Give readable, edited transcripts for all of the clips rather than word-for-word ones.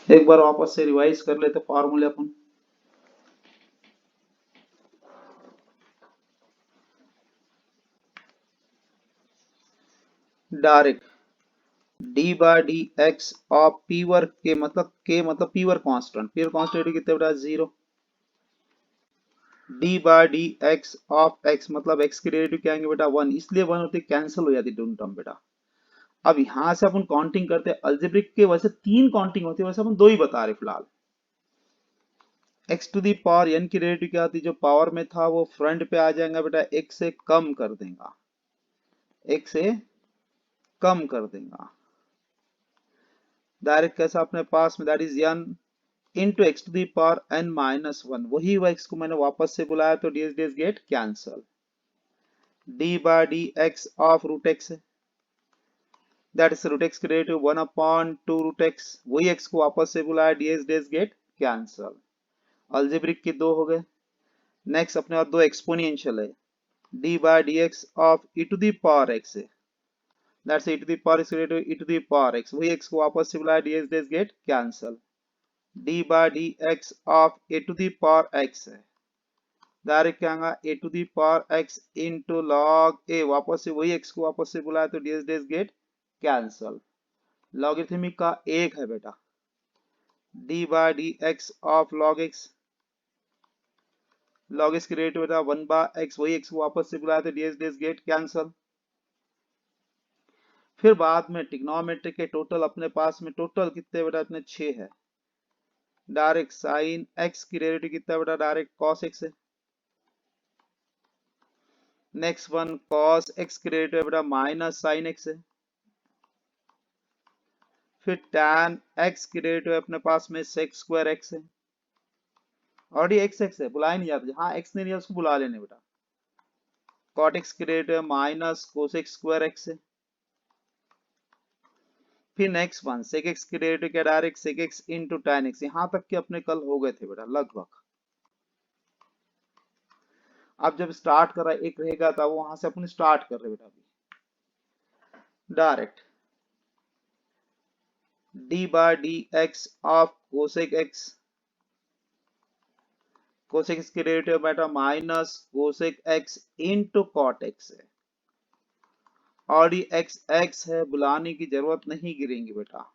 एक बार वापस से रिवाइज कर लेते फॉर्मूले अपन। Direct D by D x of P work के मतलब पी वर्क कांस्टेंट कितने बेटा 0। D by D x of X मतलब एक्स की डेरिवेटिव क्या आएंगे बेटा 1, इसलिए 1 होती कैंसिल हो जाती दोनों टर्म बेटा। अब यहां से अपन काउंटिंग करते हैं, अल्जेब्रिक के वैसे 3 काउंटिंग होती है, वैसे अपन 2 ही बता रहे फिलहाल। X to the power n की डेरिवेटिव क्या होती है, जो पावर में था वो फ्रंट पे आ जाएगा बेटा, एक से कम कर देगा, एक से कम कर देगा। डायरेक्ट कैसा अपने पास में, that is n into x to the power n minus one, वही वो एक्स को मैंने वापस से बुलाया तो ds ds get cancel. D by D x of root x, that is root x की डेरिवेटिव 1 अपॉन 2 रूट एक्स, वही एक्स को वापस से बुलाया ds ds get cancel. Algebraic के 2 हो गए। नेक्स्ट अपने पास 2 एक्सपोनेंशियल है, d by D x of e to the power x है, that's e to the power x related to e to the power x, वही x को वापस से बुलाया dx dx get cancel. d by D x of a to the power x है, direct क्या आएगा a to the power x into log a, वापस से वही x को वापस से बुलाया तो dx dx get cancel. Logarithmic का 1 है बेटा, d by D x of log x की रेट बेटा 1 बाय x, वही x को वापस से बुलाया तो dx dx गेट कैंसल। फिर बाद में ट्रिग्नोमेट्रिक के टोटल अपने पास में टोटल कितने बेटा, अपने 6 है। डायरेक्ट साइन एक्स की डेरिवेटिव कितना बेटा, डायरेक्ट कॉस एक्स है। नेक्स्ट वन कॉस एक्स की डेरिवेटिव बेटा माइनस साइन एक्स है। फिर tan एक्स की डेरिवेटिव अपने पास में सेक स्क्वायर एक्स है, और ये एक्स एक्स है बुलाया नहीं जाता, जहां एक्स नहीं लिया उसको बुला लेने बेटा। कॉट एक्स की derivative minus cosec square x है। फिर नेक्स्ट वन सेक एक्स की डेरिवेटिव क्या, direct sec x into tan x, यहां तक के अपने कल हो गए थे बेटा लगभग। अब जब स्टार्ट कर रहा है एक रहेगा था, वो वहां से अपन स्टार्ट कर रहे बेटा अभी। Direct d by D x of cosec x, cosec x की डेरिवेटिव बेटा minus cosec x into cot x है, और ये एक्स एक्स है बुलाने की जरूरत नहीं गिरेंगी बेटा,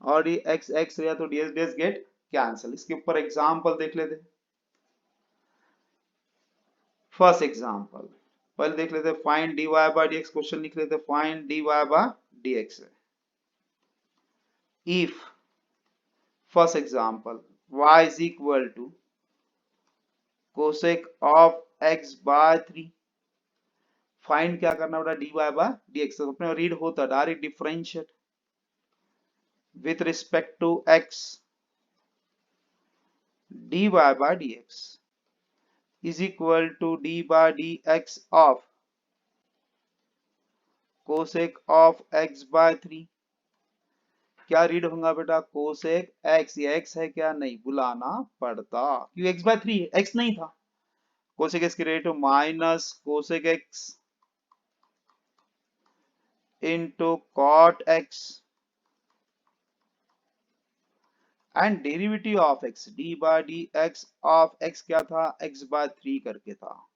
और ये एक्स एक्स गया तो डीएस डीएस गेट कैंसिल। इसके ऊपर एग्जांपल देख लेते। फर्स्ट एग्जांपल पहले देख लेते, find d y by D x, question लिख लेते find d y by D x. If first example y is equal to cosec of x by 3, find क्या करना बेटा dy by dx, तो अपने रीड होता direct differentiate with respect to x dy by dx is equal to d by dx of cosec of x by 3। क्या read होगा बेटा cosec x, ये x है क्या, नहीं बुलाना पड़ता क्यों x by 3 x नहीं था। कोसेक x की rate minus cosec x into cot x and derivative of x d by D x of x क्या था, x by 3 करके था,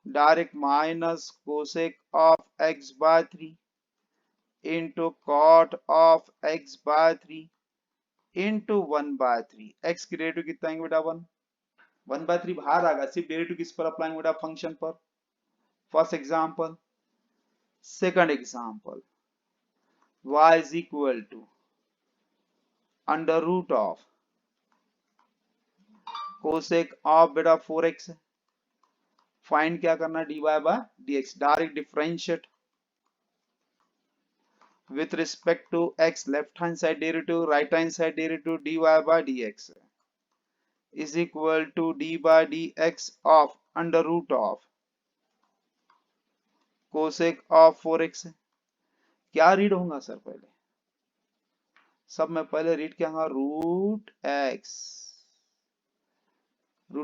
direct minus cosec of x by 3 into cot of x by 3 into 1 by 3। x की derivative कितना आएंगे बेटा 1, 1 by 3 बाहर आ गया, सिर्फ डेरिवेटिव किस पर अप्लाई बेटा, फंक्शन पर। First example. Second example y is equal to under root of cosec of बेटा 4x, फाइंड क्या करना dy by dx, direct differentiate with respect to x, left hand side derivative, right hand side derivative dy by dx is equal to d by dx of under root of cosec of 4x। क्या read होगा sir, पहले सब में पहले read क्या होगा, root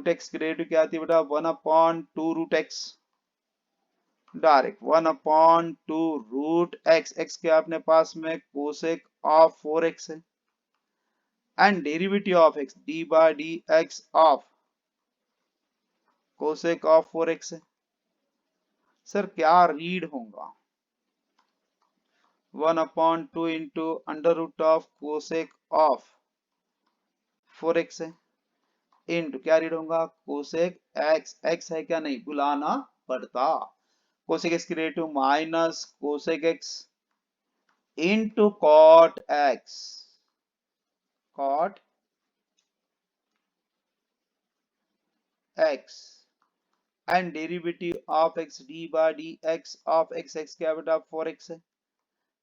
x की derivative क्या आती है बेटा 1 upon 2 root x, direct 1 upon 2 root x, x क्या अपने पास में कोसेक ऑफ 4x है, and derivative of x d by D x of cosec of 4x है। सर क्या रीड होगा? 1/2 into under root of cosec of 4x है into क्या रीड होगा? कोसेक x, x है क्या? नहीं, बुलाना पड़ता। कोसेक x की derivative minus cosec x into cot x, cot x and derivative of x d by D x of x, x क्या बेटा? 4x है।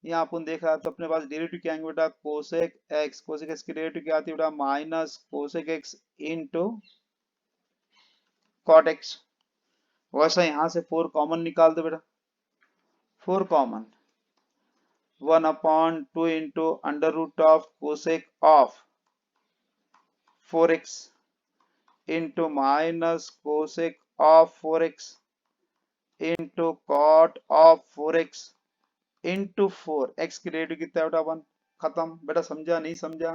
यहाँ अपन देखा तो अपने पास डेरिवेटिव क्या आएंगे बेटा? कोसेक x, कोसेक x की डेरिवेटिव क्या आती है बेटा? Minus cosec x into cot x। वैसा यहाँ से 4 कॉमन निकाल दो बेटा, 4 common, 1/2 into under root of cosec of 4x into minus cosec of 4x into cot of 4x into 4, x की डेरिवेटिव कितना है बेटा? 1। खत्म बेटा, समझा नहीं समझा?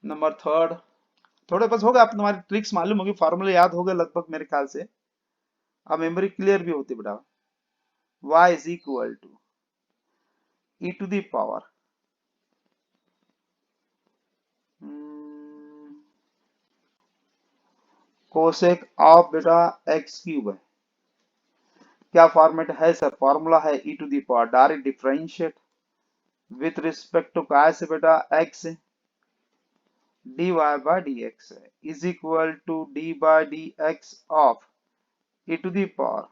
नंबर थर्ड, थोड़े बस हो गए, आप तुम्हारी ट्रिक्स मालूम होगी, फार्मूले याद हो गए लगभग मेरे ख्याल से, अब मेमोरी क्लियर भी होती बेटा। y is equal to e to the power cosec of बेटा x क्यूब है। क्या फॉर्मेट है सर? फॉर्मूला है e to the power, direct differentiate with respect to क्या से बेटा? x dy बाय dx है is equal to d by dx of e to the power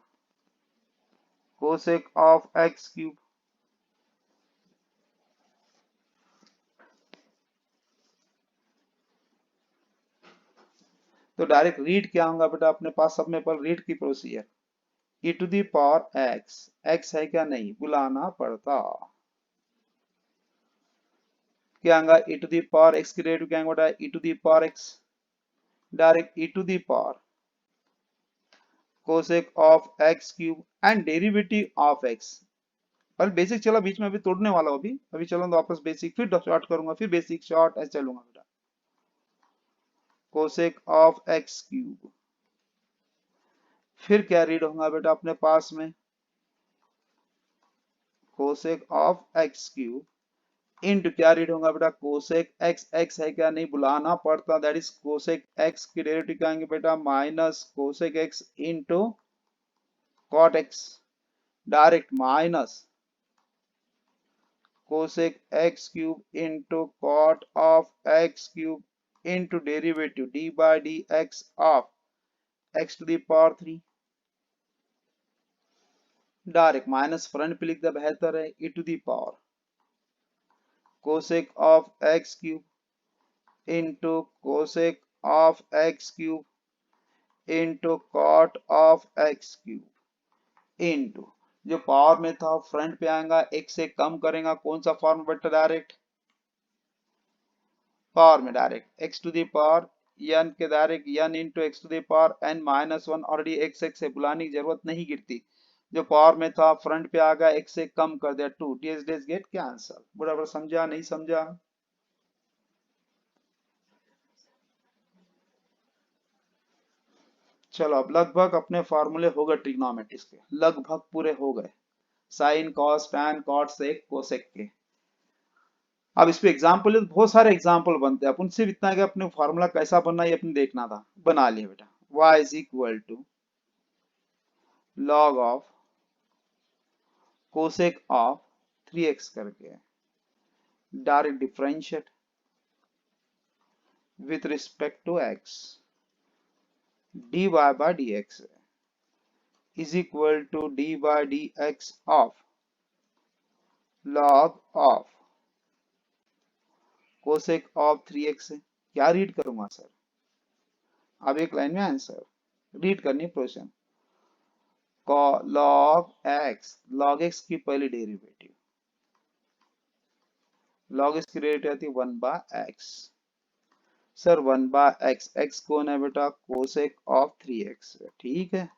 cosec of x cube. तो direct read क्या होगा बेटा अपने पास? सब में पर रीड की procedure, e to the power x, x है क्या? नहीं, बुलाना पड़ता। क्या आएगा? e to the power x की डेरिवेटिव क्या आएगा बेटा? e to the power x, direct e to the power cosec of x cube and derivative of x। पहले बेसिक चला, बीच में अभी तोड़ने वाला हूं, अभी चलो तो वापस बेसिक, फिर शॉर्ट करूंगा, फिर बेसिक शॉर्ट, ऐसे चलूंगा बेटा। कोसेक ऑफ x क्यूब, फिर क्या रीड होगा बेटा अपने पास में? Cosec of x cube into क्या रीड होगा बेटा? कोसेक x, x है क्या? नहीं, बुलाना पड़ता, दैट इज कोसेक x की डेरिवेटिव क्या आएंगे बेटा? Minus cosec x into cot x, direct minus cosec x cube into cot of x cube into derivative d by dx of x to the power 3, direct minus front पे लिख दे, बेहतर है, e to the power cosec of x cube into cosec of x cube into cot of x cube into जो power में था front पे आएगा, एक से कम करेगा, कौन सा फॉर्म बेटा? डायरेक्ट पावर में direct x to the power n के direct n into x to the power n minus 1, already x x से बुलाने की जरूरत नहीं गिरती, जो पावर में था फ्रंट पे आ गया, एक से कम कर दिया 2, ds ds गेट कैंसल। बराबर समझा नहीं समझा? चलो अब लगभग अपने फॉर्मूले हो गए ट्रिग्नोमेट्रिक्स के, लगभग पूरे हो गए, sine cos tan cot sec cosec के। अब इस पे एग्जाम्पल है तो बहुत सारे एग्जाम्पल बनते हैं, अपन सिर्फ इतना कि अपने फॉर्मूला कैसा बनना है अपने देखना था, बना लिया बेटा। y is equal to log of cosec of 3x करके direct differentiate with respect to x dy by dx is equal to d by dx of log of cosec of 3x है। क्या रीड करूंगा sir? अब एक line में answer read करनी position, log x की पहली डेरिवेटिव, लॉग एक्स की डेरिवेटिव आती है 1/x, सर 1/x, x कौन है बेटा, कोसेक ऑफ 3x, ठीक है।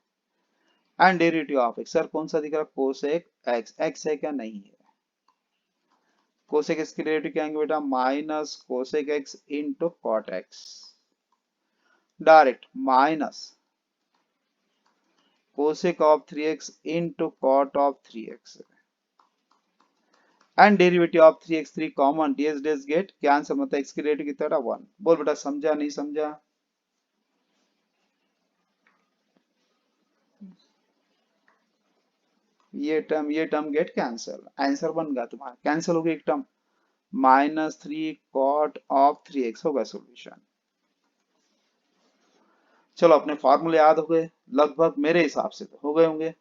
And derivative of x, sir कौन सा दिख रहा है, कोसेक x, x है क्या, नहीं है। कोसेक x की डेरिवेटिव क्या आएंगे बेटा, minus cosec x into cot x, direct minus cosec of 3x into cot of 3x and derivative of 3x, 3 common, ds ds get cancel, मतलब x की डेरिवेटिव कितना था 1। बोल बेटा समझा नहीं समझा। ये टर्म गेट कैंसिल, आंसर बन गया तुम्हारा, कैंसिल हो गया एक टर्म, -3 कॉट ऑफ 3x होगा सोल्यूशन। चलो अपने फॉर्मूले याद हो गए लगभग, मेरे हिसाब से तो हो गए होंगे,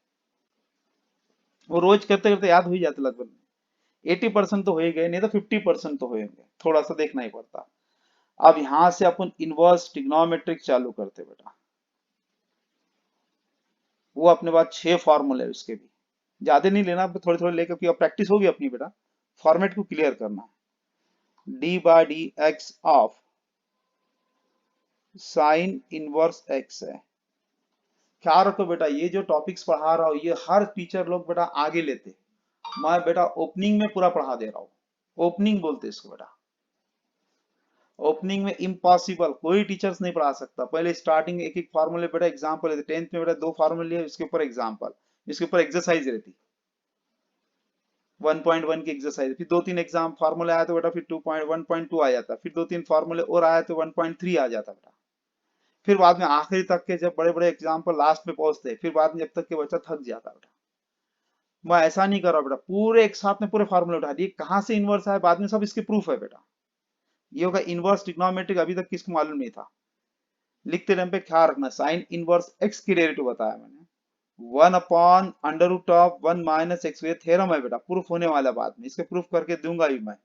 वो रोज करते करते याद हो ही जाते लगभग। 80% तो हो ही गए, नहीं तो 50% तो होंगे, थोड़ा सा देखना ही पड़ता। अब यहां से अपन इनवर्स ट्रिग्नोमेट्रिक चालू करते बेटा। वो अपने पास 6 फॉर्मूले है उसके भी, ज्यादा नहीं लेना, थोड़े थोड़े लेकर, क्योंकि अब प्रैक्टिस होगी अपनी बेटा, फॉर्मेट को क्लियर करना है। d/dx of sine inverse x है। ख्याल रखो बेटा, ये जो टॉपिक्स पढ़ा रहा हूं ये हर टीचर लोग बेटा आगे लेते, मैं बेटा ओपनिंग में पूरा पढ़ा दे रहा हूँ। ओपनिंग बोलते इसको बेटा, ओपनिंग में इम्पॉसिबल, कोई टीचर्स नहीं पढ़ा सकता। पहले स्टार्टिंग एक एक फार्मूले बेटा एग्जांपल लेते, 10th में बेटा 2 फार्मूले लिए, उसके ऊपर एग्जांपल, इसके ऊपर एक्सरसाइज रहती 1.1 की एक्सरसाइज, फिर 2-3 एग्जाम फार्मूले आया तो बेटा फिर 2.1.2 आ जाता, फिर 2-3 फार्मूले और आया तो 1.3 आ जाता बेटा। फिर बाद में आखिरी तक के जब बड़े बड़े एग्जाम्पल लास्ट में पहुंचते, फिर बाद में जब तक के बच्चा थक जाता बेटा। मैं ऐसा नहीं कर रहा बेटा, पूरे एक साथ में पूरे फार्मूले उठा दिए, कहां से इन्वर्स आया बाद में सब इसके प्रूफ है बेटा। ये होगा इनवर्स ट्रिग्नोमेट्रिक, अभी तक किसको मालूम नहीं था। लिखते टाइम पे ख्याल रखना, साइन इनवर्स एक्स की डेरिवेटिव बताया मैंने, 1/√1 - x, ये थ्योरम है बेटा, प्रूफ होने वाला बाद में, इसके प्रूफ करके दूंगा भी मैं।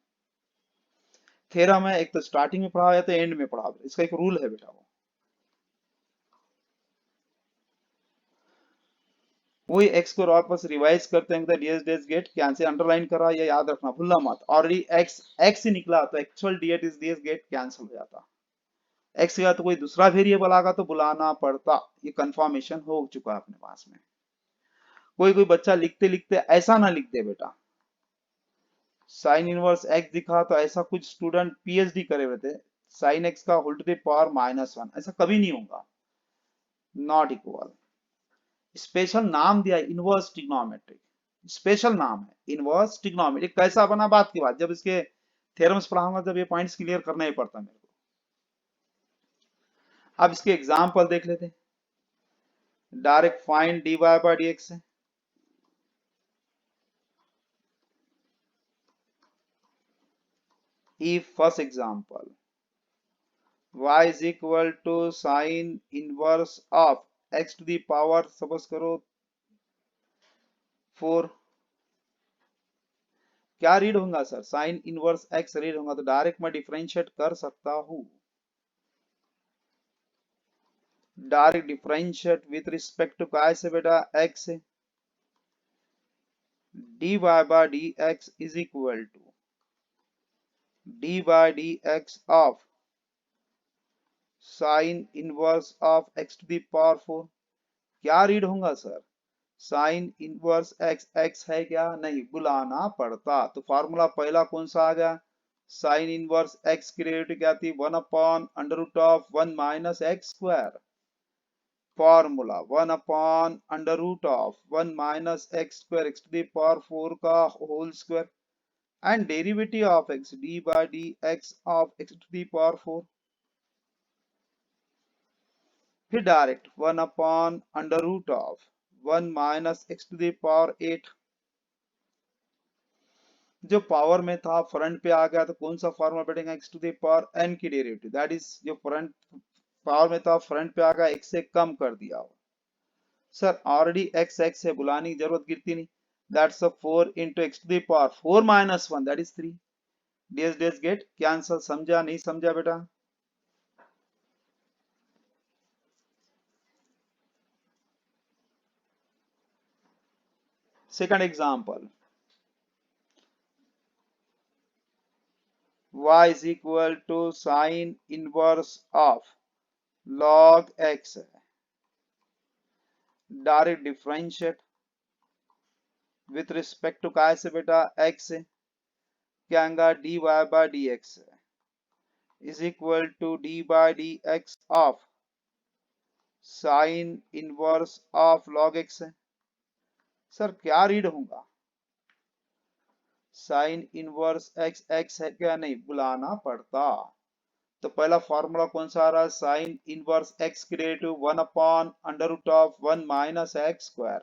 थ्योरम है, एक तो स्टार्टिंग में पढ़ा या तो एंड में पढ़ा, इसका एक रूल है बेटा। वो वही एक्स को वापस रिवाइज करते हैं, ds ds get cancel, underline करा, ये याद रखना भूलना मत। ऑलरेडी एक्स एक्स ही निकला तो एक्चुअल ds गेट कैंसिल हो जाता। एक्स का तो कोई दूसरा वेरिएबल आगा तो बुलाना पड़ता, ये कंफर्मेशन हो चुका है अपने पास में। कोई कोई बच्चा लिखते लिखते ऐसा ना लिख दे बेटा, साइन इनवर्स एक्स दिखा तो ऐसा कुछ स्टूडेंट पीएचडी करे हुए थे, साइन एक्स का होल टू द पावर -1, ऐसा कभी नहीं होगा, नॉट इक्वल। स्पेशल नाम दिया इनवर्स ट्रिग्नोमेट्रिक, स्पेशल नाम है इनवर्स ट्रिग्नोमेट्रिक, कैसा बना बात की बात, जब इसके थ्योरम्स पढ़ाऊंगा जब ये पॉइंट्स क्लियर करना ही पड़ता मेरे को। अब इसके एग्जांपल देख लेते हैं, डायरेक्ट फाइंड dy/dx है। If first example y is equal to sin inverse of x to the power, suppose करो 4, क्या रीड होगा sir, sine inverse x read होगा, तो डायरेक्ट मैं डिफरेंशिएट कर सकता हूं, direct differentiate with respect to काय से बेटा, x से, dy/dx is equal to dy/dx of sign inverse of x to the power 4, क्या रीड होगा sir, sine inverse x, x है क्या, नहीं, बुलाना पड़ता। तो फॉर्मूला पहला कौन सा आ गया, साइन इनवर्स x की डेरिवेटिव क्या थी, 1/√1 - x², formula 1/√1 - x² x to the power 4 का whole square, and derivative of x d/dx of x to the power 4, फिर direct 1/√1 - x to the power 8, जो पावर में था फ्रंट पे आ गया तो कौन सा फॉर्मूला बैठेगा, x to the power n की डेरिवेटिव, दैट इज जो फ्रंट पावर में था फ्रंट पे आ गया, x से कम कर दिया हो। सर ऑलरेडी x x है, बुलाने की जरूरत गिरती नहीं, that's 4 into x to the power 4 - 1, that is 3, ds ds get cancel, समझा नहीं समझा बेटा। Second example, y is equal to sine inverse of log x है, direct differentiate with respect to काय से बेटा x से, क्या आएगा dy by dx is equal to d by D x of sine inverse of log x है। Sir क्या read होगा, साइन इनवर्स एक्स एक्स है क्या, नहीं बुलाना पड़ता। तो पहला फॉर्मूला कौन सा आ रहा है, साइन इनवर्स एक्स की derivative 1 upon under root of 1 minus x square,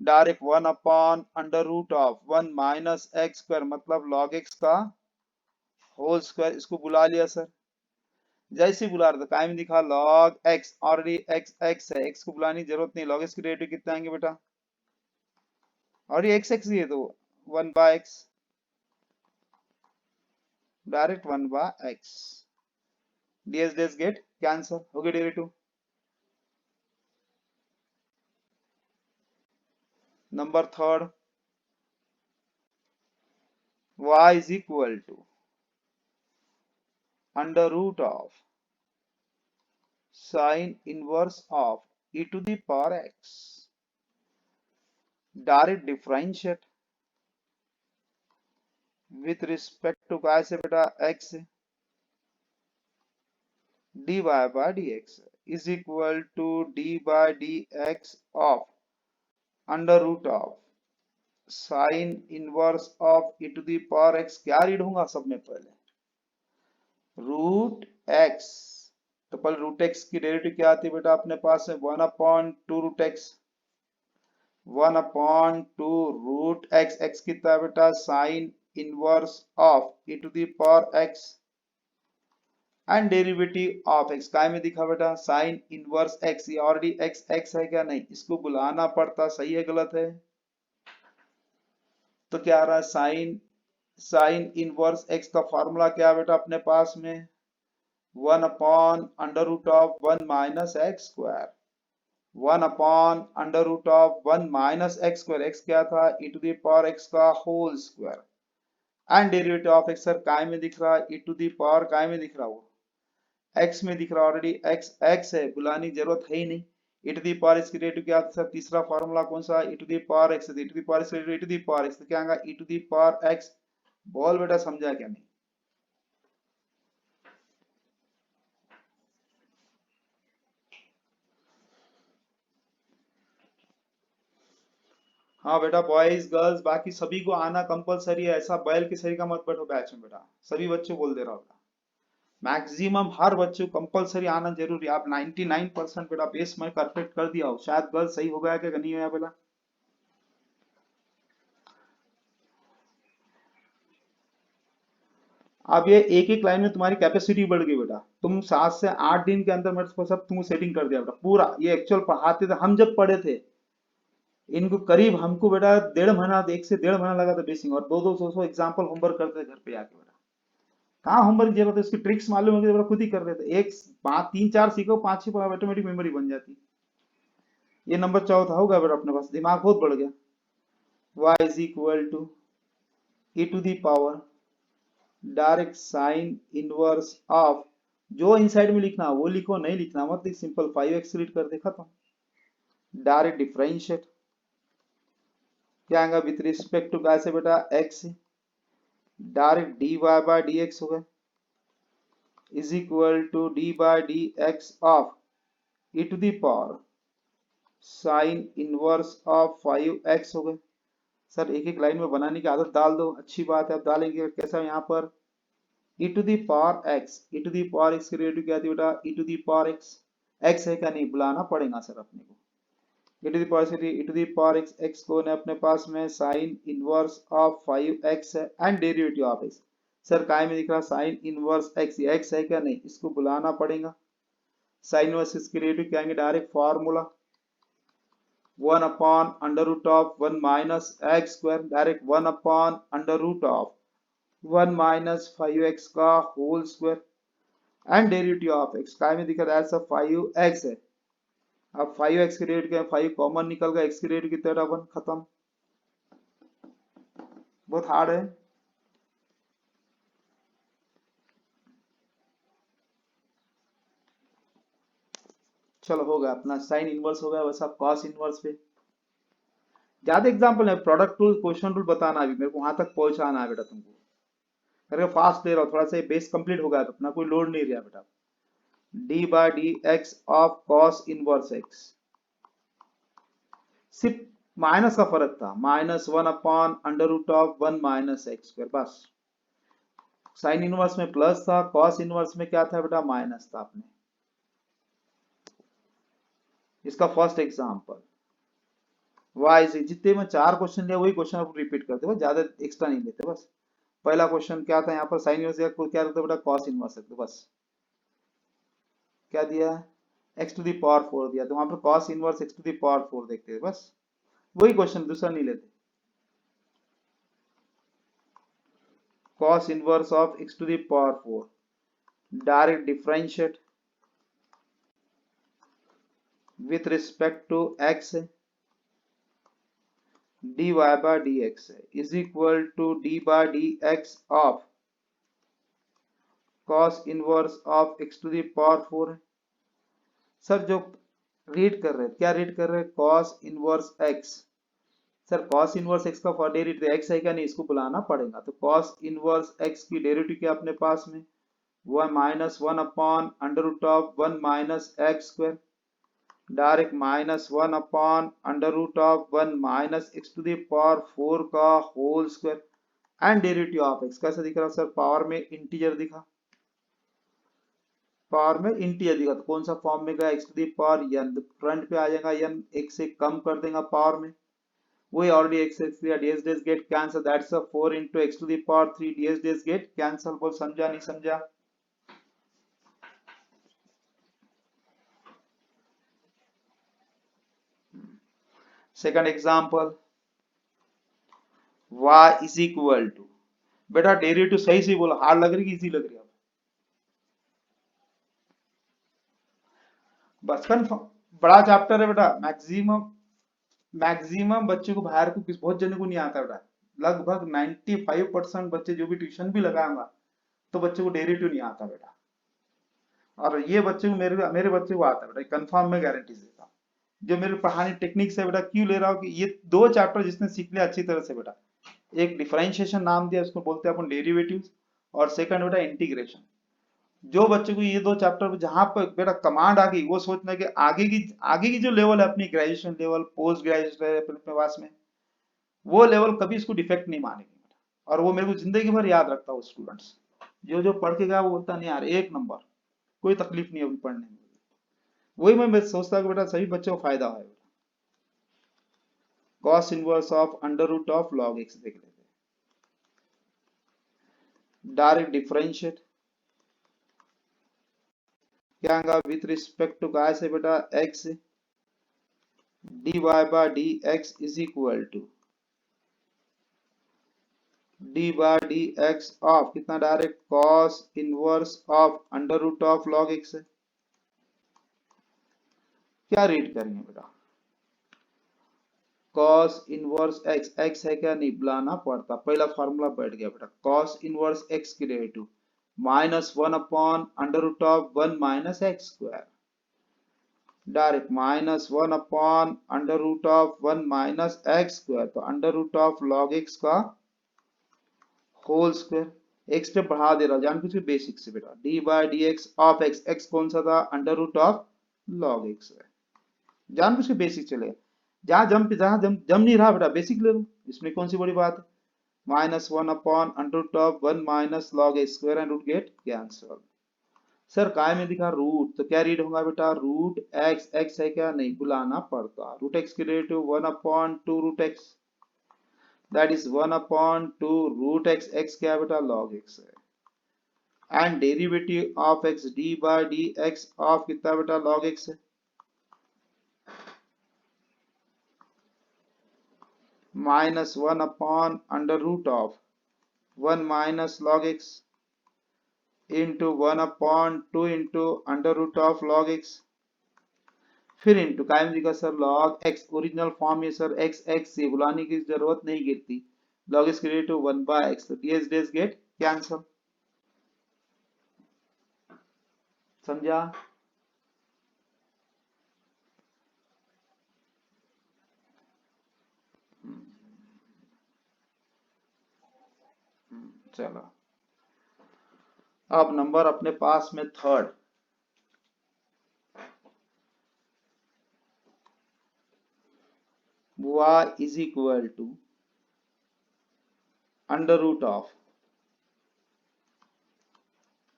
direct 1 upon under root of 1 minus x square मतलब log x का होल स्क्वायर। इसको बुला लिया सर, जैसे ही बुला रहा था काय में दिखा log x, already x x है, x को बुलाने की जरूरत नहीं, log x की डेरिवेटिव कितना आएंगे बेटा, और ये x x ही है तो 1 by x, direct 1 by x, ds ds get cancel हो गया derivative. Number third, y is equal to under root of sine inverse of e to the power x, direct differentiate with respect to काय से बेटा x से, dy by dx is equal to d by dx of under root of sine inverse of e to the power x। क्या read होगा सब में पहले root x, तो पहले रूट x की डेरिवेटिव क्या आती है बेटा अपने पास है 1 upon 2 root x, 1 upon 2 root x, x कितना है बेटा sine inverse of e to the power x and derivative of x, काय में दिखा बेटा साइन इनवर्स x, ये ऑलरेडी x x है क्या, नहीं इसको बुलाना पड़ता, सही है गलत है, तो क्या आ रहा है साइन इनवर्स x का फॉर्मूला क्या है बेटा अपने पास में 1 upon under root of 1 minus x square, 1 upon under root of 1 minus x square, x क्या था e to the power x का whole square and derivative of x। Sir काय में दिख रहा है e टू द पावर, काय में दिख रहा वो x में दिख रहा, ऑलरेडी x x है, बुलाने की जरूरत है ही नहीं। e to the power x की डेरिवेटिव क्या था सर, तीसरा फॉर्मूला कौन सा e to the power x, e to the power x e to the power x, तो क्या आएगा e to the power x। बोल बेटा समझा क्या नहीं, हाँ बेटा बॉयज गर्ल्स बाकी सभी को आना कंपलसरी है, ऐसा बैल की सरी का मत बैठो बैच में बेटा, सभी बच्चों बोल दे रहा होगा, मैक्सिमम हर बच्चे को कंपलसरी आना जरूरी। आप 99% बेटा बेस में परफेक्ट कर दिया हो, शायद गर्ल्स सही हो गया कि नहीं होया बेटा। अब ये एक एक लाइन में तुम्हारी कैपेसिटी बढ़ गई बेटा, तुम 7 से 8 दिन के अंदर मेरे को सब तुम सेटिंग कर दिया बेटा पूरा। ये एक्चुअल पढ़ाते थे हम जब पढ़े थे, इनको करीब हमको बेटा 1.5 महीना, 1 से 1.5 महीना लगा था बेसिंग, और 200-200 एग्जाम्पल होमवर्क करते थे घर पे आके बेटा। कहाँ होमवर्क की जरूरत है, उसकी ट्रिक्स मालूम होगी तो खुद ही कर लेते, एक 3-4 सीखो 5-6 ऑटोमेटिक मेमोरी बन जाती। ये नंबर चौथा होगा बेटा अपने पास, दिमाग बहुत बढ़ गया। y is equal to e to the power direct sine inverse of, जो इनसाइड में लिखना वो लिखो, नहीं लिखना मत लिख, सिंपल 5x रीड कर दे खत्म, डायरेक्ट डिफरेंशिएट क्या आएगा विथ रिस्पेक्ट टू कैसे बेटा x, direct dy by dx होगा is equal to d by dx of e to the power sine inverse of 5x हो गए। सर एक एक लाइन में बनाने की आदत डाल दो, अच्छी बात है, अब डालेंगे कैसा यहाँ पर e to the power x, e to the power x की डेरिवेटिव क्या थी बेटा e to the power x, x है क्या, नहीं बुलाना पड़ेगा सर अपने को, e to the power e to the power x, x को ने अपने पास में साइन इनवर्स ऑफ 5x है and derivative of x। Sir काय में दिख रहा साइन इनवर्स x, ये x है क्या, नहीं इसको बुलाना पड़ेगा, साइन इनवर्स इसकी डेरिवेटिव क्या आएंगे, direct formula 1 upon under root of 1 minus x square, direct 1 upon under root of 1 minus 5x का whole square and derivative of x, काय में दिखा रहा है सब 5x है। अब 5x की डेरिवेटिव क्या है, 5 कॉमन निकल गया, x की डेरिवेटिव कितना है 1, खत्म, बहुत हार्ड है। चलो हो गया अपना साइन इनवर्स हो गया, वैसा कॉस इनवर्स पे ज्यादा एग्जांपल है। प्रोडक्ट रूल क्वेश्चन रूल बताना, अभी मेरे को वहां तक पहुंचाना है बेटा तुमको। करके फास्ट ले रहा हूँ, थोड़ा सा बेस कंप्लीट हो गया तो अपना कोई लोड नहीं रहा बेटा। D by d x of cos inverse x, सिर्फ माइनस का फर्क था, -1/√1 - x², बस। साइन इनवर्स में प्लस था, कॉस इनवर्स में क्या था बेटा, माइनस था अपने। इसका फर्स्ट एग्जांपल वाई से, जितने में 4 क्वेश्चन लिया वही क्वेश्चन आप रिपीट करते हो, ज्यादा एक्स्ट्रा नहीं लेते बस। पहला क्वेश्चन क्या था यहाँ पर, साइन इनवर्स को क्या रखते बेटा, कॉस इनवर्स रखते बस। क्या दिया, x⁴ दिया, तो वहां पर कॉस इनवर्स x⁴ देखते हैं बस। वही क्वेश्चन, दूसरा नहीं लेते। cos inverse of x⁴, direct differentiate with respect to x, dy by dx is equal to d by dx of cos inverse of x⁴। Sir जो रीड कर रहे हैं, क्या रीड कर रहे हैं, cos inverse x। Sir cos inverse x का derivative x है क्या, नहीं, इसको बुलाना पड़ेगा। तो cos इनवर्स x की डेरिवेटिव क्या अपने पास में, वह -1/√1 - x², डायरेक्ट -1/√1 - x⁴ का whole square and derivative of x। कैसे दिख रहा सर, पावर में इंटीजर दिखा, पावर में इंटीजर दिखा, तो कौन सा फॉर्म में गया, x⁴n, फ्रंट पे आ जाएगा n, एक से कम कर देगा पावर में, वही ऑलरेडी x दिया, ds get cancel, that's a 4 into x⁴, ds get cancel. बोल समझा नहीं समझा। Second example, y is equal to, बेटा डेरिवेटिव सही से बोला, हार्ड लग रही है इजी लग रही है, बस कन्फर्म। बड़ा चैप्टर है बेटा, मैक्सिमम मैक्सिमम बच्चे को, बाहर को किस बहुत जने को नहीं आता बेटा। लगभग 95% बच्चे जो भी ट्यूशन भी लगाऊंगा तो बच्चे को डेरिवेटिव नहीं आता बेटा। और ये बच्चे को, मेरे बच्चे को आता है बेटा, कंफर्म में गारंटी देता हूँ। जो मेरे पढ़ाने टेक्निक से बेटा क्यों ले रहा हूँ कि ये 2 चैप्टर जिसने सीख लिया अच्छी तरह से बेटा, एक डिफरेंशिएशन नाम दिया, उसको बोलते हैं अपन डेरिवेटिव्स, और सेकंड बेटा इंटीग्रेशन। जो बच्चे को ये 2 चैप्टर जहां पर बेटा कमांड आ गई, वो सोचना कि आगे की जो लेवल है अपनी, ग्रेजुएशन लेवल, पोस्ट ग्रेजुएशन है अपने पास में, वो लेवल कभी इसको डिफेक्ट नहीं मानेंगे बेटा। और वो मेरे को जिंदगी भर याद रखता हूँ स्टूडेंट्स, जो जो पढ़ के गया वो बोलता नहीं यार एक नंबर, कोई तकलीफ नहीं है अभी पढ़ने में। वही मैं सोचता हूँ बेटा सभी बच्चों को फायदा है। Cos inverse of √log x देख लेते हैं, डायरेक्ट डिफरेंशिएट क्या होगा विथ रिस्पेक्ट टू काय से बेटा, x, dy by dx is equal to d by dx of कितना, direct cos inverse of √log x है। क्या रीड करेंगे बेटा, cos इनवर्स x, x है क्या, नहीं बुलाना पड़ता, पहला फार्मूला बैठ गया बेटा, cos इनवर्स x की डेरिवेटिव -1/√1 - x², डायरेक्ट -1/√1 - x², तो √log x का होल स्क्वायर। x स्टेप बढ़ा दे रहा, जान कुछ बेसिक से बेटा, d by dx of x, x कौन सा था, √log x है, जान कुछ बेसिक चलेगा। जहां जम नहीं रहा बेटा, बेसिक ले लो, इसमें कौन सी बड़ी बात है। -1/√1 - log x² and root get cancel. Sir काय में दिखा रूट, तो क्या रीड होगा बेटा, रूट एक्स, एक्स है क्या, नहीं बुलाना पड़ता, रूट एक्स की derivative 1/2 root x, that is 1/2 root x, x क्या है बेटा, log x है, and derivative of x d by dx of कितना बेटा, log x है, -1/√1 - log x into 1/2 into √log x, फिर इंटू कायम जी का sir log x, original form में सर x, x से बुलाने की जरूरत नहीं गिरती, log x create to 1/x, तो ds गेट कैंसल। समझा। चलो अब नंबर अपने पास में third, y is equal to under root of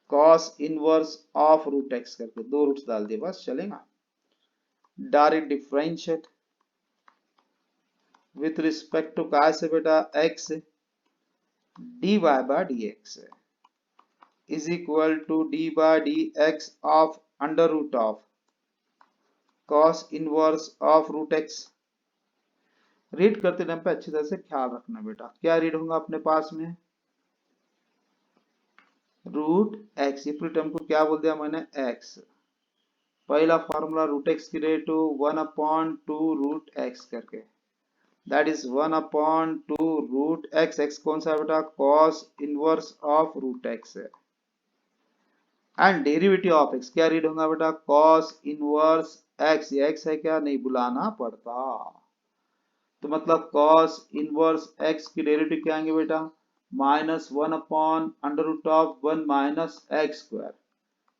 cos inverse of root x करके दो रूट्स डाल दिए, बस चलेगा। Direct differentiate with respect to काय से बेटा x, dy by dx is equal to d by D x of under root of cos inverse of root x. Read करते टाइम पे अच्छी तरह से ख्याल रखना बेटा, क्या रीड होगा अपने पास में, रूट एक्स, ये पूरी टर्म को क्या बोल दिया मैंने, एक्स। पहला फॉर्मूला रूट एक्स की रेट 1/2 रूट एक्स करके, that is 1/2 root x. X कौन सा है बेटा, cos inverse of root x है। एंड डेरिवेटिव ऑफ एक्स क्या रीड होगा बेटा, कॉस इनवर्स एक्स। ये एक्स है क्या, नहीं बुलाना पड़ता, तो मतलब cos इनवर्स x की डेरिवेटिव क्या आएंगे बेटा, -1/√1 minus x square,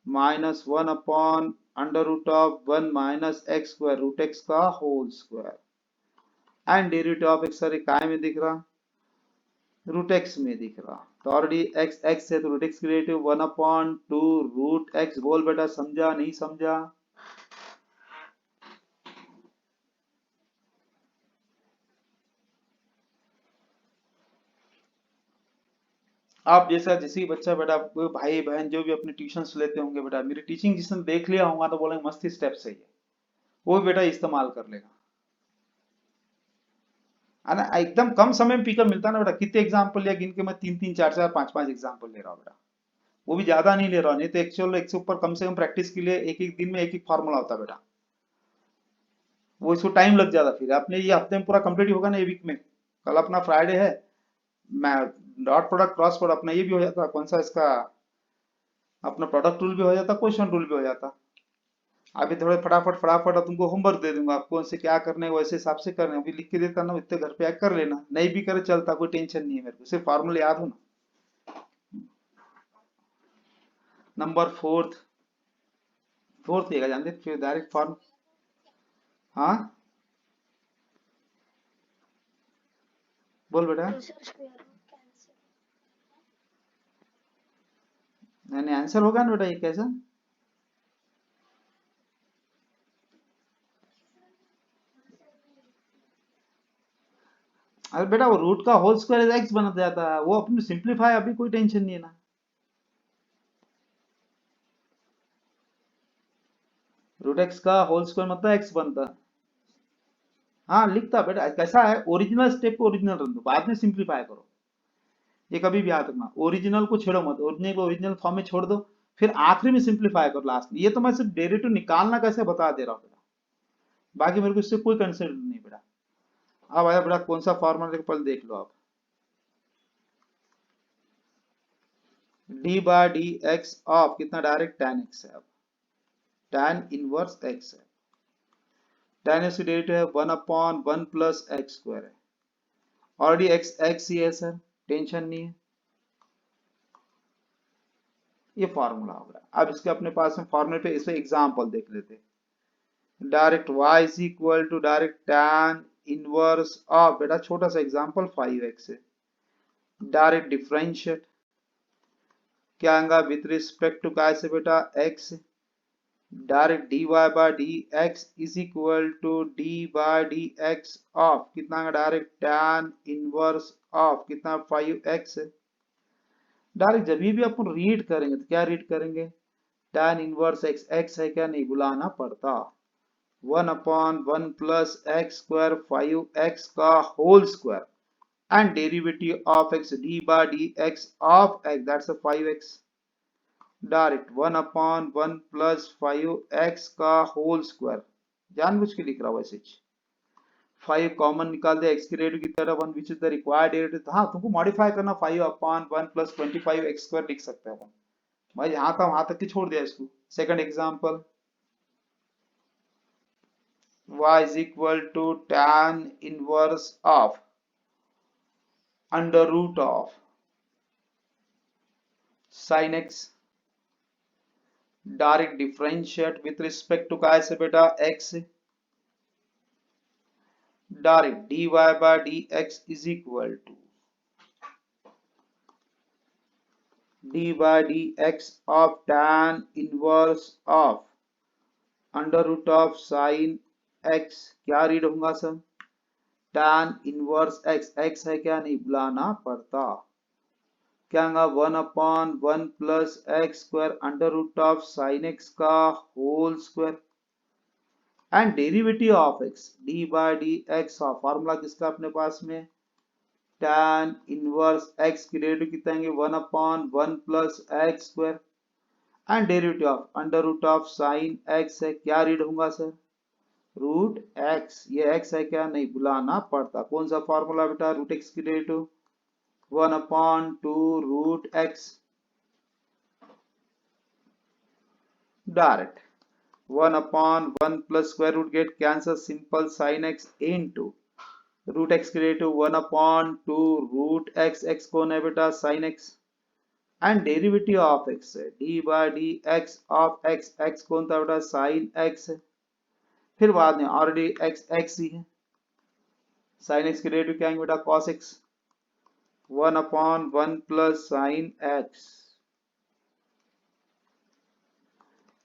-1/√1 minus x square root x का whole square. And derivative of x sir काय में दिख रहा, रूट एक्स में दिख रहा, तो ऑलरेडी एक्स एक्स है तो रूट एक्स की डेरिवेटिव 1/2 रूट एक्स। बोल बेटा समझा नहीं समझा। आप जैसा जिसी बच्चा बेटा, कोई भाई बहन जो भी अपने ट्यूशंस लेते होंगे बेटा, मेरी टीचिंग जिसने देख लिया होगा तो बोलेंगे मस्त स्टेप सही है, वो भी बेटा इस्तेमाल कर लेगा, है ना। एकदम कम समय में पिकअप मिलता है ना बेटा। कितने एग्जाम्पल लिया गिन के, मैं 3-3 4-4 5-5 एग्जाम्पल ले रहा हूँ बेटा, वो भी ज्यादा नहीं ले रहा हूँ, नहीं तो एक्चुअल एक से ऊपर कम से कम प्रैक्टिस के लिए एक एक दिन में एक एक फॉर्मूला होता है बेटा, वो इसको टाइम लग जाता। फिर अपने ये हफ्ते में पूरा कंप्लीट होगा ना, ये वीक में, कल अपना फ्राइडे है, मैं डॉट प्रोडक्ट क्रॉस प्रोडक्ट अपना ये भी हो जाता, कौन सा इसका अपना प्रोडक्ट रूल भी हो जाता, क्वेश्चन रूल भी हो जाता। अभी थोड़े फटाफट फटाफट तुमको होमवर्क दे दूंगा, आपको उनसे क्या करना है वैसे हिसाब से करना है, अभी लिख के देता ना, इतने घर पे आकर कर लेना, नहीं भी करे चलता, कोई टेंशन नहीं है मेरे को, सिर्फ फॉर्मूले याद हो ना। नंबर फोर्थ, फोर्थ लेगा जानते फिर डायरेक्ट फॉर्म, हाँ बोल बेटा, नहीं आंसर होगा ना बेटा ये कैसा, अरे बेटा वो रूट का होल स्क्वायर एक्स बन जाता है, वो अपने सिंप्लीफाई, अभी कोई टेंशन नहीं है ना। रूट एक्स का होल स्क्वायर मतलब एक्स बनता, हाँ लिखता बेटा, कैसा है ओरिजिनल स्टेप को ओरिजिनल रख दो, बाद में सिंप्लीफाई करो, ये कभी भी याद रखना, ओरिजिनल को छेड़ो मत, ओरिजिनल को ओरिजिनल फॉर्म में छोड़ दो, फिर आखिरी में सिंप्लीफाई करो लास्ट में। ये तो मैं सिर्फ डेरिवेटिव निकालना कैसे बता दे रहा हूँ बेटा, बाकी मेरे को इससे कोई कंसर्न नहीं बेटा। अब आया बेटा कौन सा फॉर्मूला, पहले देख लो आप, d by D x of कितना, डायरेक्ट tan x है, अब tan इनवर्स x है, tan x की डेरिवेटिव है 1/1 प्लस एक्स स्क्वायर है, ऑलरेडी x x ही है सर, टेंशन नहीं है, ये फॉर्मूला होगा। अब इसके अपने पास में फॉर्मूले पे इसे एग्जांपल देख लेते हैं। Direct y is equal to direct tan inverse of, बेटा छोटा सा एग्जांपल 5x है, डायरेक्ट डिफरेंशिएट क्या आएगा विथ रिस्पेक्ट टू काय से बेटा x, direct dy by dx is equal to d by dx of कितना आएगा, डायरेक्ट tan इनवर्स ऑफ कितना 5x है। डायरेक्ट जब भी अपन रीड करेंगे तो क्या रीड करेंगे, tan इनवर्स x, x है क्या, नहीं बुलाना पड़ता, 1/1 प्लस एक्स स्क्वायर 5x का whole square, and derivative of x d by dx of x, that's a 5x, direct 1/1 plus 5x का होल स्क्वायर, जानबूझ के लिख रहा हूँ वैसे, 5 कॉमन निकाल दे, x की डेरिवेटिव की तरह 1 which is the required derivative, हाँ तुमको मॉडिफाई करना 5/1 प्लस 25x स्क्वायर लिख सकते हैं, भाई यहाँ था वहां तक ही छोड़ दिया इसको। Second example, y is equal to tan inverse of under root of sine x, direct differentiate with respect to काय से बेटा x, direct dy by dx is equal to d by dx of tan inverse of under root of sine x, क्या read होगा sir, tan inverse x, x है क्या, नहीं बुलाना पड़ता, क्या होगा 1/1 plus x square under root of sine x का whole square and derivative of x d by d x of, formula किसका अपने पास में, tan इनवर्स x की डेरिवेटिव कितना है 1/1 plus x square and derivative of under root of sine x है, क्या रीड होगा सर, रूट x, ये x है क्या, नहीं बुलाना पड़ता, कौन सा फॉर्मूला बेटा, रूट x की derivative 1/2 root x, direct 1/1 plus square root get cancel, simple sine x into root x की डेरिवेटिव 1/2 रूट x, x कौन है बेटा sine x and derivative of x है d by d x of x, x कौन था बेटा sine x है, फिर बाद में ऑलरेडी x x ही है, साइन x की डेरिवेटिव क्या है बेटा cos x 1/1 plus sign x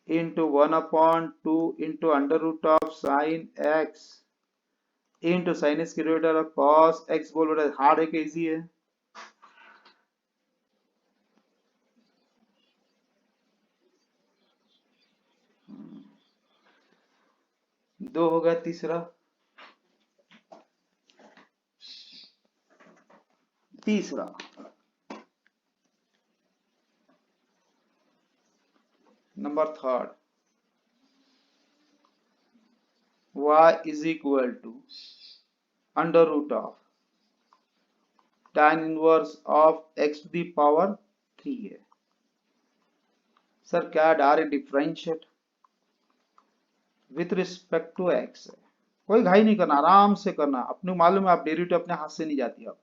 into 1/2 into under root of sin x into sin x की डेरिवेटिव cos x, बोल बेटा हार्ड है कि इजी है, दो हो गया, तीसरा number third, y is equal to under root of tan inverse of x to the power 3 है, सर क्या direct differentiate with respect to x है, कोई घाई नहीं करना, आराम से करना, अपने मालूम है आप डेरिवेटिव अपने हाथ से नहीं जाती, अब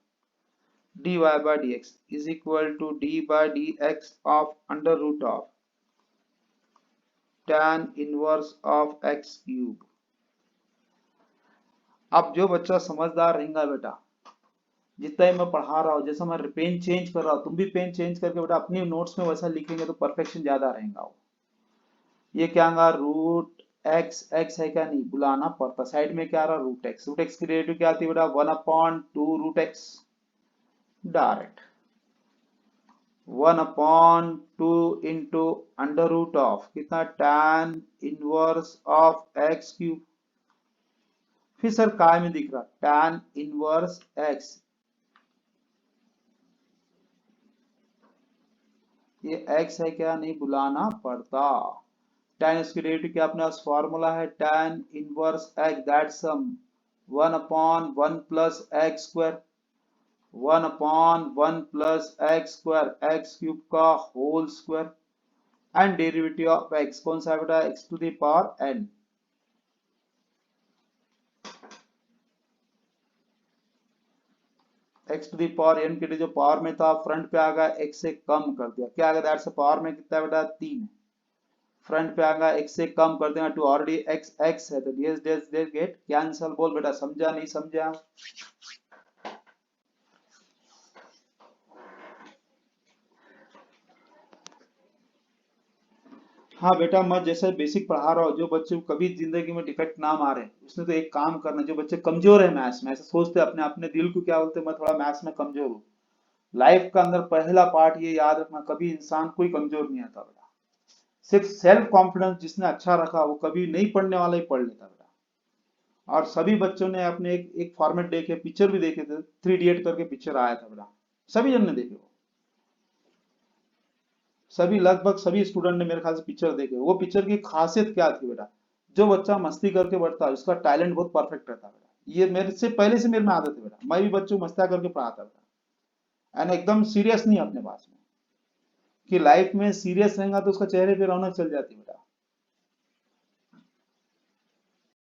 dy by dx is equal to d by dx of under root of tan inverse of x cube. अब जो बच्चा समझदार रहेगा बेटा, जितना ही मैं पढ़ा रहा हूँ, जैसा मैं पेन चेंज कर रहा हूँ, तुम भी पेन चेंज करके बेटा अपनी नोट्स में वैसा लिखेंगे तो परफेक्शन ज्यादा रहेगा। वो ये क्या होगा रूट एक्स, एक्स है क्या, नहीं बुलाना पड़ता, साइड में क्या रहा रूट एक्स, रूट एक्स की डेरिवेटिव क्या आती है बेटा 1/2 root x, direct 1/2 into under root of कितना tan inverse of x cube, फिर सर काय में दिख रहा tan इनवर्स x, ये x है क्या, नहीं बुलाना पड़ता, tan इसकी डेरिवेटिव क्या अपने पास फॉर्मूला है tan inverse x that's sum 1/1 plus x square 1/1 plus x square X cube का whole square and derivative of x कौन सा बेटा x to the power n, x to the power n के जो पावर में था front पे आ गया x से कम कर दिया, क्या आ गया दैट्स पावर में कितना बेटा 3, फ्रंट पे आ गया x से कम कर देना टू ऑलरेडी x x है तो दिस गेट कैंसल, बोल बेटा समझा नहीं समझा, हाँ बेटा मैं जैसे बेसिक पढ़ा रहा हूँ, जो बच्चे को कभी जिंदगी में डिफेक्ट ना मारे उसने तो एक काम करना, जो बच्चे कमजोर है मैथ्स में, ऐसा सोचते अपने अपने दिल को क्या बोलते मैं थोड़ा मैथ्स में कमजोर हूँ, लाइफ का अंदर पहला पार्ट ये याद रखना, कभी इंसान कोई कमजोर नहीं आता बेटा, सिर्फ सेल्फ कॉन्फिडेंस जिसने अच्छा रखा वो कभी नहीं पढ़ने वाला ही पढ़ लेता बेटा। और सभी बच्चों ने अपने एक फॉर्मेट देखे, पिक्चर भी देखे थे, 3 इडियट करके पिक्चर आया था बेटा, सभी जन ने देखे, वो सभी लगभग सभी स्टूडेंट ने मेरे ख्याल से पिक्चर देखे, वो पिक्चर की खासियत क्या थी बेटा, जो बच्चा मस्ती करके बढ़ता है उसका टैलेंट बहुत परफेक्ट रहता है बेटा, ये मेरे से पहले से मेरे में आदत है बेटा, मैं भी बच्चों को मस्तिया करके पढ़ाता बेटा, एंड एकदम सीरियस नहीं अपने पास में, कि लाइफ में सीरियस रहेगा तो उसका चेहरे पे रौनक चल जाती है बेटा,